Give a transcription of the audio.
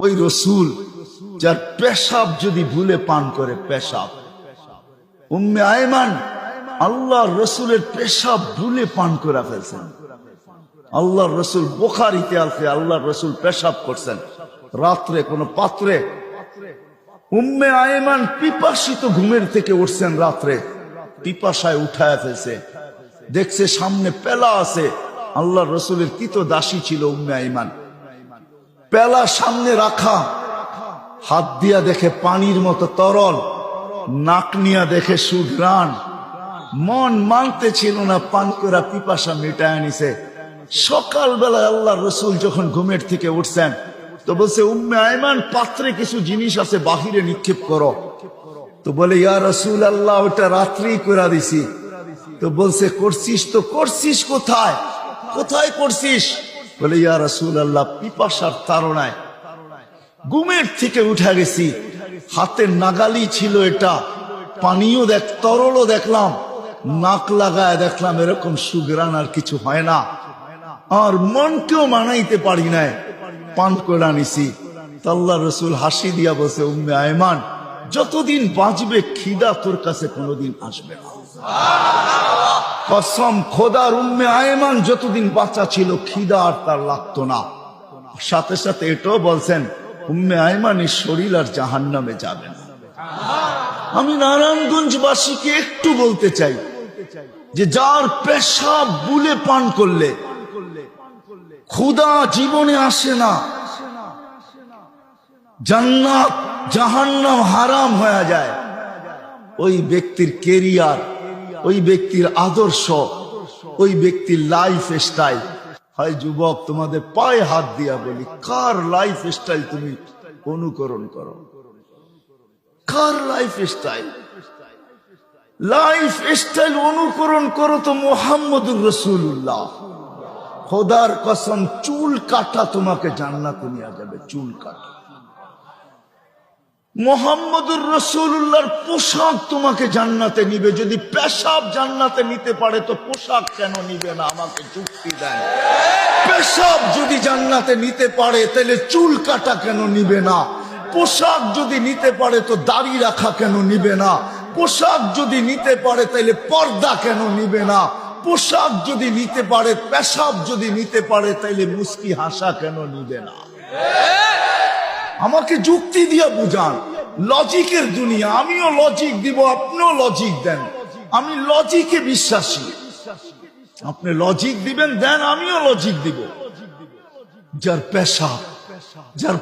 ওই রসুল যার পেশাব যদি ভুলে পান করে, পেশাব, উম্মে আয়মান আল্লাহর রসুলের পেশাব ভুলে পান করে ফেলছেন। আল্লাহর রসুল বুখারীতে আছে, আল্লাহর রসুল পেশাব করছেন রাত্রে কোন পাত্রে। উম্মে আয়মান পিপাসিত ঘুমের থেকে উঠছেন রাত্রে, পিপাসায় উঠায় ফেলছে, দেখছে সামনে পেলা আছে। আল্লাহর রসুলের কিতো দাসী ছিল উম্মে আয়মান, পেলা সামনে রাখা, হাত দিয়া দেখে পানির মতো তরল, নাক নিয়া দেখে সুঘ্রাণ, মন মানতে ছিল না, পান করা পিপাসা মিটায় নিছে। সকালবেলায় আল্লাহর রসুল যখন ঘুমের থেকে উঠছেন তো বলছে, উম্মে আয়মান পাত্রে কিছু জিনিস আছে, বাহিরে নিক্ষেপ করো। তো বলে, ইয়া রাসূল আল্লাহ, ওটা রাত্রেই করে দিছি। তো বলছে, করছিস তো করছিস কোথায়, কোথায় করছিস? বলে, ইয়া রাসূল আল্লাহ, পিপাসার তাড়নায় ঘুমের থেকে উঠে গেছি, হাতের নাগালি ছিল এটা, পানিও তরলও দেখলাম, নাক লাগায় দেখলাম এরকম সুঘ্রাণ আর কিছু হয় না, আর মনকেও মানাইতে পারি নাই, পান করে নিছি। আল্লাহর রসুল হাসি দিয়া বলছে, উম্মে আয়মান, যতদিন বাঁচবে খিদা তোর কাছে কোনোদিন আসবে না। কসম খোদার, উম্মে আয়মান যতদিন বাচ্চা ছিল খিদা আর তার লাগতো না। সাথে সাথে এটাও বলছেন, উম্মে আয়মানের শরীর আর জাহান্নামে যাবে না। আমি নারায়ণগঞ্জবাসীকে একটু বলতে চাই যে যার পেশাব বুলে পান করলে ক্ষুধা জীবনে আসে না, জান্নাত জাহান্নাম হারাম হয়ে যায়, ওই ব্যক্তির কেরিয়ার, ওই ব্যক্তির আদর্শ, ওই ব্যক্তির লাইফ স্টাইল হয়। যুবক, তোমাদের পায়ে হাত দিয়া বলি, কার লাইফ স্টাইল তুমি অনুকরণ করো? কার লাইফ স্টাইল? লাইফ স্টাইল অনুকরণ করো তো মুহাম্মদুর রাসূলুল্লাহ। খোদার কসম, চুল কাটা তোমাকে জান্নাতে নিয়ে যাবে, চুল কাটা। মুহাম্মদুর রাসূলুল্লাহর পোশাক তোমাকে জান্নাতে নিবে। যদি পেশাব জান্নাতে নিতে পারে তো পোশাক কেন নিবে না? আমাকে যুক্তি দেন। পেশাব যদি জান্নাতে নিতে পারে তাহলে চুল কাটা কেন নিবে না? পোশাক যদি নিতে পারে তো দাড়ি রাখা কেন নিবে না? পোশাক যদি নিতে পারে তাহলে পর্দা কেন নিবে না? পোশাক যদি নিতে পারে, পেশাব যদি নিতে পারে তাহলে মুস্কি হাসা কেন নিবে না? আমাকে যুক্তি দিয়া বুঝান। লজিকের দুনিয়া, আমিও লজিক দিব, আপনিও লজিক দেন। আমি লজিকে বিশ্বাসী, আপনি লজিক দিবেন, দেন, আমিও লজিক দিব। যার পেশাব, যার